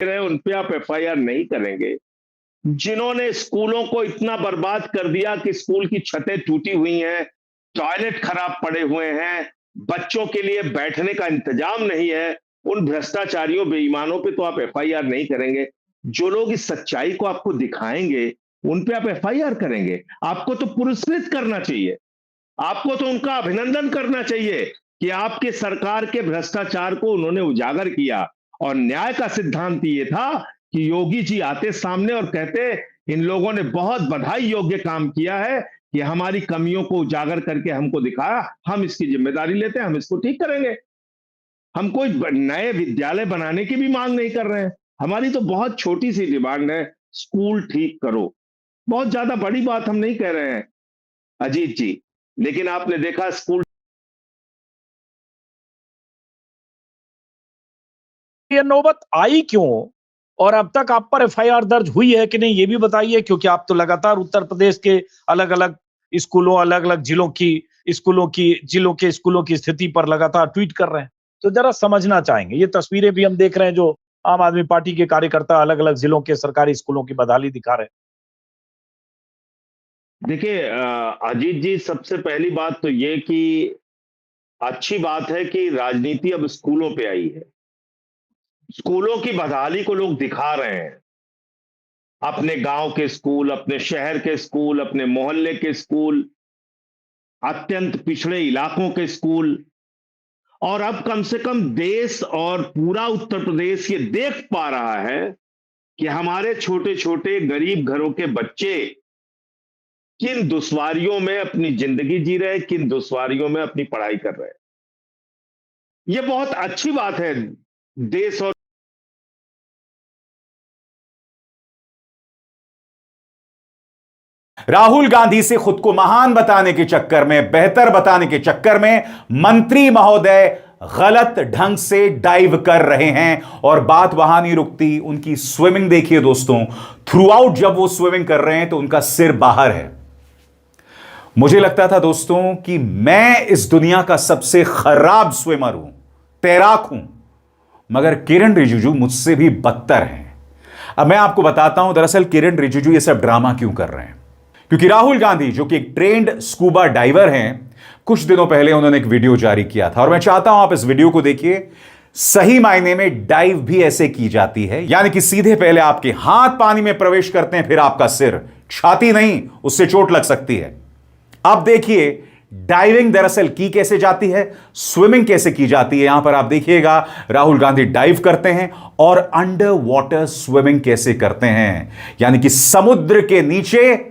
रहे उन पे आप एफआईआर नहीं करेंगे। जिन्होंने स्कूलों को इतना बर्बाद कर दिया कि स्कूल की छतें टूटी हुई हैं, टॉयलेट खराब पड़े हुए हैं, बच्चों के लिए बैठने का इंतजाम नहीं है, उन भ्रष्टाचारियों बेईमानों पे तो आप एफआईआर नहीं करेंगे। जो लोग इस सच्चाई को आपको दिखाएंगे उन पे आप एफआईआर करेंगे। आपको तो पुरस्कृत करना चाहिए, आपको तो उनका अभिनंदन करना चाहिए कि आपके सरकार के भ्रष्टाचार को उन्होंने उजागर किया। और न्याय का सिद्धांत ये था कि योगी जी आते सामने और कहते इन लोगों ने बहुत बधाई योग्य काम किया है कि हमारी कमियों को उजागर करके हमको दिखाया, हम इसकी जिम्मेदारी लेते हैं, हम इसको ठीक करेंगे। हम कोई नए विद्यालय बनाने की भी मांग नहीं कर रहे हैं, हमारी तो बहुत छोटी सी डिमांड है, स्कूल ठीक करो। बहुत ज्यादा बड़ी बात हम नहीं कह रहे हैं अजीत जी, लेकिन आपने देखा स्कूल ये नौबत आई क्यों और अब तक आप पर एफआईआर दर्ज हुई है कि नहीं ये भी बताइए, क्योंकि आप तो लगातार उत्तर प्रदेश के अलग अलग स्कूलों, अलग अलग जिलों के स्कूलों की स्थिति पर लगातार ट्वीट कर रहे हैं। तो जरा समझना चाहेंगे, ये तस्वीरें भी हम देख रहे हैं जो आम आदमी पार्टी के कार्यकर्ता अलग अलग जिलों के सरकारी स्कूलों की बदहाली दिखा रहे हैं। देखिए अजीत जी, सबसे पहली बात तो ये कि अच्छी बात है कि राजनीति अब स्कूलों पे आई है। स्कूलों की बदहाली को लोग दिखा रहे हैं, अपने गांव के स्कूल, अपने शहर के स्कूल, अपने मोहल्ले के स्कूल, अत्यंत पिछड़े इलाकों के स्कूल। और अब कम से कम देश और पूरा उत्तर प्रदेश ये देख पा रहा है कि हमारे छोटे छोटे गरीब घरों के बच्चे किन दुश्वारियों में अपनी जिंदगी जी रहे, किन दुश्वारियों में अपनी पढ़ाई कर रहे हैं। ये बहुत अच्छी बात है। देश और राहुल गांधी से खुद को महान बताने के चक्कर में, बेहतर बताने के चक्कर में मंत्री महोदय गलत ढंग से डाइव कर रहे हैं। और बात वहां नहीं रुकती, उनकी स्विमिंग देखिए दोस्तों। थ्रू आउट जब वो स्विमिंग कर रहे हैं तो उनका सिर बाहर है। मुझे लगता था दोस्तों कि मैं इस दुनिया का सबसे खराब स्विमर हूं, तैराक हूं, मगर किरण रिजिजू मुझसे भी बदतर हैं। अब मैं आपको बताता हूं दरअसल किरण रिजिजू ये सब ड्रामा क्यों कर रहे हैं। क्योंकि राहुल गांधी जो कि एक ट्रेंड स्कूबा डाइवर हैं, कुछ दिनों पहले उन्होंने एक वीडियो जारी किया था और मैं चाहता हूं आप इस वीडियो को देखिए। सही मायने में डाइव भी ऐसे की जाती है, यानी कि सीधे पहले आपके हाथ पानी में प्रवेश करते हैं, फिर आपका सिर, छाती नहीं, उससे चोट लग सकती है। अब देखिए डाइविंग दरअसल की कैसे जाती है, स्विमिंग कैसे की जाती है। यहां पर आप देखिएगा राहुल गांधी डाइव करते हैं और अंडर वाटर स्विमिंग कैसे करते हैं, यानी कि समुद्र के नीचे।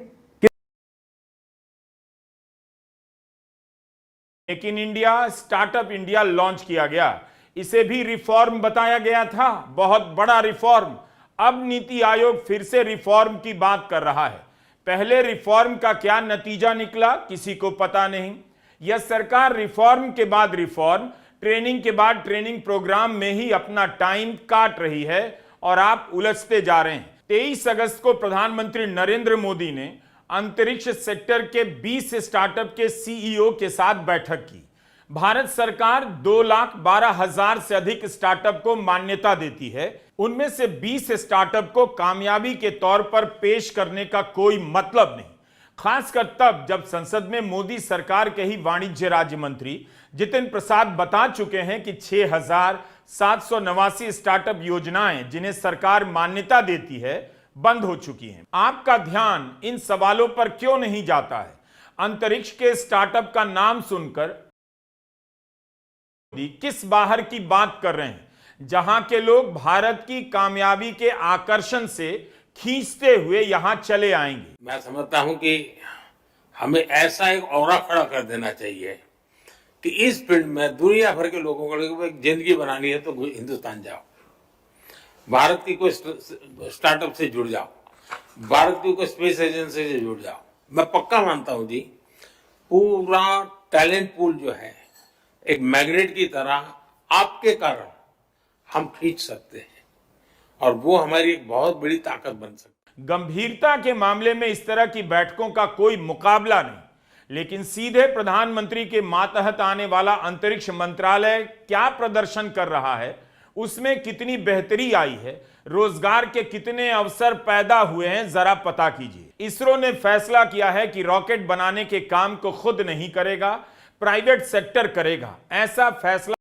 Make in India, startup India launch किया गया, इसे भी रिफॉर्म बताया गया था, बहुत बड़ा रिफॉर्म। अब नीति आयोग फिर से रिफॉर्म की बात कर रहा है। पहले रिफॉर्म का क्या नतीजा निकला किसी को पता नहीं। यह सरकार रिफॉर्म के बाद रिफॉर्म, ट्रेनिंग के बाद ट्रेनिंग प्रोग्राम में ही अपना टाइम काट रही है और आप उलझते जा रहे हैं। 23 अगस्त को प्रधानमंत्री नरेंद्र मोदी ने अंतरिक्ष सेक्टर के 20 स्टार्टअप के सीईओ के साथ बैठक की। भारत सरकार 2,12,000 से अधिक स्टार्टअप को मान्यता देती है। उनमें से 20 स्टार्टअप को कामयाबी के तौर पर पेश करने का कोई मतलब नहीं, खासकर तब जब संसद में मोदी सरकार के ही वाणिज्य राज्य मंत्री जितिन प्रसाद बता चुके हैं कि 6,789 स्टार्टअप योजनाएं जिन्हें सरकार मान्यता देती है बंद हो चुकी हैं। आपका ध्यान इन सवालों पर क्यों नहीं जाता है? अंतरिक्ष के स्टार्टअप का नाम सुनकर किस बाहर की बात कर रहे हैं, जहां के लोग भारत की कामयाबी के आकर्षण से खींचते हुए यहां चले आएंगे। मैं समझता हूं कि हमें ऐसा एक औरा खड़ा कर देना चाहिए कि इस फील्ड में दुनिया भर के लोगों को एक जिंदगी बनानी है तो हिंदुस्तान जाओ, भारत की कोई स्टार्टअप से जुड़ जाओ, भारत की कोई स्पेस एजेंसी से जुड़ जाओ। मैं पक्का मानता हूं जी, पूरा टैलेंट पूल जो है एक मैग्नेट की तरह आपके कारण हम खींच सकते हैं और वो हमारी एक बहुत बड़ी ताकत बन सकती है। गंभीरता के मामले में इस तरह की बैठकों का कोई मुकाबला नहीं, लेकिन सीधे प्रधानमंत्री के मातहत आने वाला अंतरिक्ष मंत्रालय क्या प्रदर्शन कर रहा है, उसमें कितनी बेहतरी आई है, रोजगार के कितने अवसर पैदा हुए हैं, जरा पता कीजिए। इसरो ने फैसला किया है कि रॉकेट बनाने के काम को खुद नहीं करेगा, प्राइवेट सेक्टर करेगा। ऐसा फैसला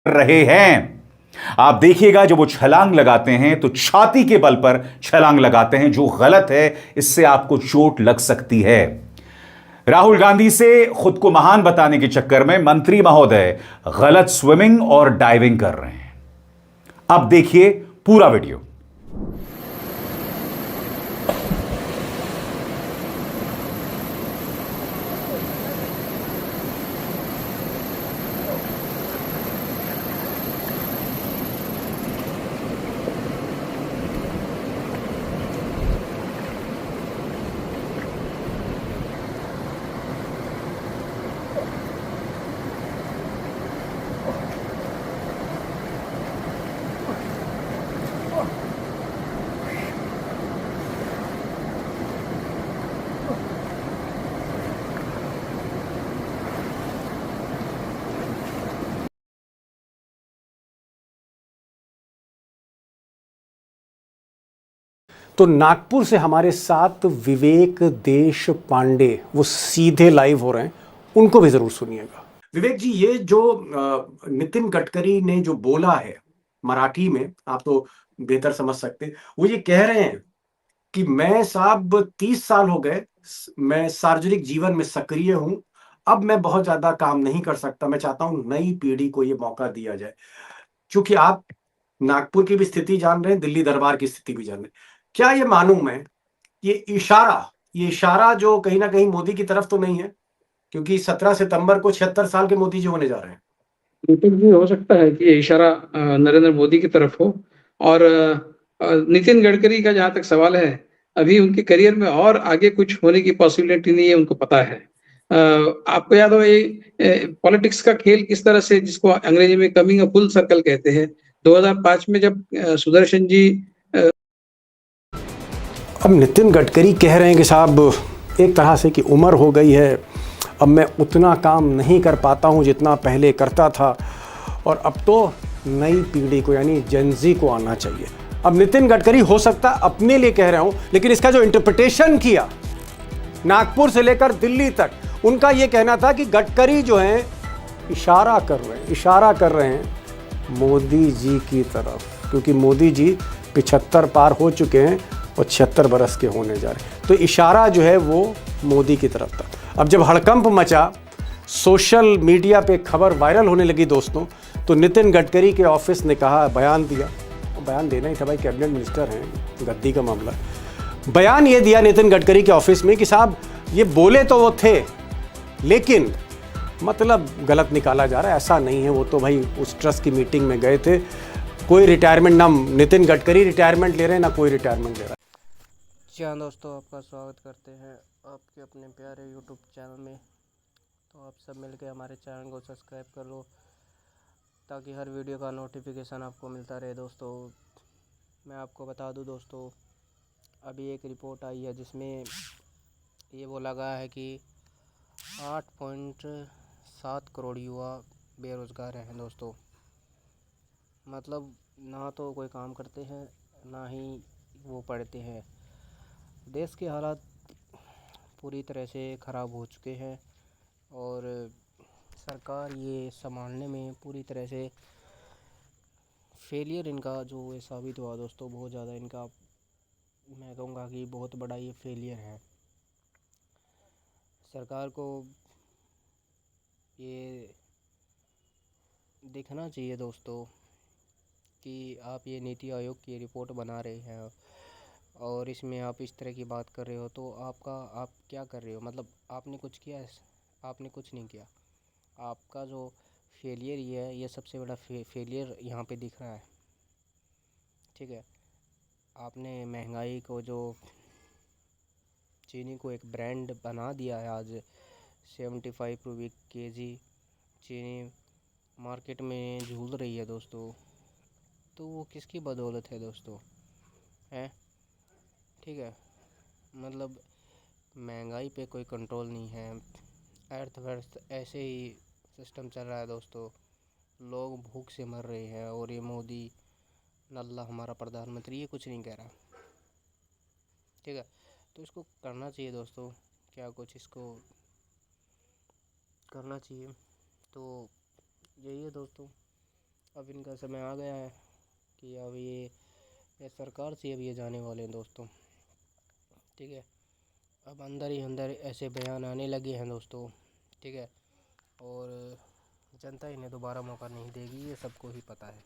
रहे हैं। आप देखिएगा जब वो छलांग लगाते हैं तो छाती के बल पर छलांग लगाते हैं, जो गलत है, इससे आपको चोट लग सकती है। राहुल गांधी से खुद को महान बताने के चक्कर में मंत्री महोदय गलत स्विमिंग और डाइविंग कर रहे हैं। अब देखिए पूरा वीडियो। तो नागपुर से हमारे साथ विवेक देश पांडे वो सीधे लाइव हो रहे हैं, उनको भी जरूर सुनिएगा। विवेक जी, ये जो नितिन गडकरी ने जो बोला है मराठी में, आप तो बेहतर समझ सकते हैं, वो ये कह रहे हैं कि मैं साहब 30 साल हो गए, मैं सार्वजनिक जीवन में सक्रिय हूं, अब मैं बहुत ज्यादा काम नहीं कर सकता, मैं चाहता हूं नई पीढ़ी को ये मौका दिया जाए। क्योंकि आप नागपुर की भी स्थिति जान रहे हैं, दिल्ली दरबार की स्थिति भी जान रहे हैं, क्या ये मालूम है ये इशारा जो कहीं ना कहीं मोदी की तरफ तो नहीं है? क्योंकि 17 सितंबर को 76 साल के मोदी जी होने जा रहे हैं। बिल्कुल भी हो सकता है कि ये इशारा नरेंद्र मोदी की तरफ हो। और नितिन गडकरी का जहां तक सवाल है, अभी उनके करियर में और आगे कुछ होने की पॉसिबिलिटी नहीं है, उनको पता है। आपको याद हो ये पॉलिटिक्स का खेल किस तरह से, जिसको अंग्रेजी में कमिंग अ फुल सर्कल कहते हैं। 2005 में जब सुदर्शन जी अब नितिन गडकरी कह रहे हैं कि साहब एक तरह से कि उम्र हो गई है, अब मैं उतना काम नहीं कर पाता हूं जितना पहले करता था, और अब तो नई पीढ़ी को यानी जेनजी को आना चाहिए। अब नितिन गडकरी हो सकता है अपने लिए कह रहा हूं, लेकिन इसका जो इंटरप्रिटेशन किया नागपुर से लेकर दिल्ली तक, उनका यह कहना था कि गडकरी जो है इशारा कर रहे हैं मोदी जी की तरफ, क्योंकि मोदी जी 75 पार हो चुके हैं और 76 बरस के होने जा रहे हैं। तो इशारा जो है वो मोदी की तरफ था। अब जब हड़कंप मचा, सोशल मीडिया पे खबर वायरल होने लगी दोस्तों, तो नितिन गडकरी के ऑफिस ने कहा, बयान दिया, बयान देना ही था भाई, कैबिनेट मिनिस्टर हैं, गद्दी का मामला। बयान ये दिया नितिन गडकरी के ऑफिस में कि साहब ये बोले तो वो थे, लेकिन मतलब गलत निकाला जा रहा है, ऐसा नहीं है, वो तो भाई उस ट्रस्ट की मीटिंग में गए थे, कोई रिटायरमेंट, ना नितिन गडकरी रिटायरमेंट ले रहे हैं ना कोई रिटायरमेंट ले रहा है। जी हाँ दोस्तों, आपका स्वागत करते हैं आपके अपने प्यारे यूट्यूब चैनल में। तो आप सब मिलकर हमारे चैनल को सब्सक्राइब कर लो ताकि हर वीडियो का नोटिफिकेशन आपको मिलता रहे। दोस्तों मैं आपको बता दूं दोस्तों, अभी एक रिपोर्ट आई है जिसमें ये बोला गया है कि 8.7 करोड़ युवा बेरोज़गार हैं दोस्तों। मतलब ना तो कोई काम करते हैं, ना ही वो पढ़ते हैं। देश के हालात पूरी तरह से ख़राब हो चुके हैं और सरकार ये संभालने में पूरी तरह से फेलियर इनका जो ये साबित हुआ दोस्तों, बहुत ज़्यादा इनका, मैं कहूँगा कि बहुत बड़ा ये फेलियर है। सरकार को ये देखना चाहिए दोस्तों कि आप ये नीति आयोग की रिपोर्ट बना रहे हैं और इसमें आप इस तरह की बात कर रहे हो, तो आप क्या कर रहे हो? मतलब आपने कुछ किया है? आपने कुछ नहीं किया। आपका जो फेलियर ये है, ये सबसे बड़ा फेलियर यहाँ पे दिख रहा है। ठीक है, आपने महंगाई को, जो चीनी को एक ब्रांड बना दिया है, आज 75 रुपये केजी चीनी मार्केट में झूल रही है दोस्तों। तो वो किसकी बदौलत है दोस्तों? है ठीक है, मतलब महंगाई पे कोई कंट्रोल नहीं है, अर्थव्यवस्था ऐसे ही सिस्टम चल रहा है दोस्तों। लोग भूख से मर रहे हैं और ये मोदी नल्ला हमारा प्रधानमंत्री ये कुछ नहीं कह रहा। ठीक है, तो इसको करना चाहिए दोस्तों, क्या कुछ इसको करना चाहिए। तो यही है दोस्तों, अब इनका समय आ गया है कि अब ये सरकार से अब ये जाने वाले हैं दोस्तों। ठीक है, अब अंदर ही अंदर ऐसे बयान आने लगे हैं दोस्तों। ठीक है, और जनता इन्हें दोबारा मौका नहीं देगी, ये सबको ही पता है।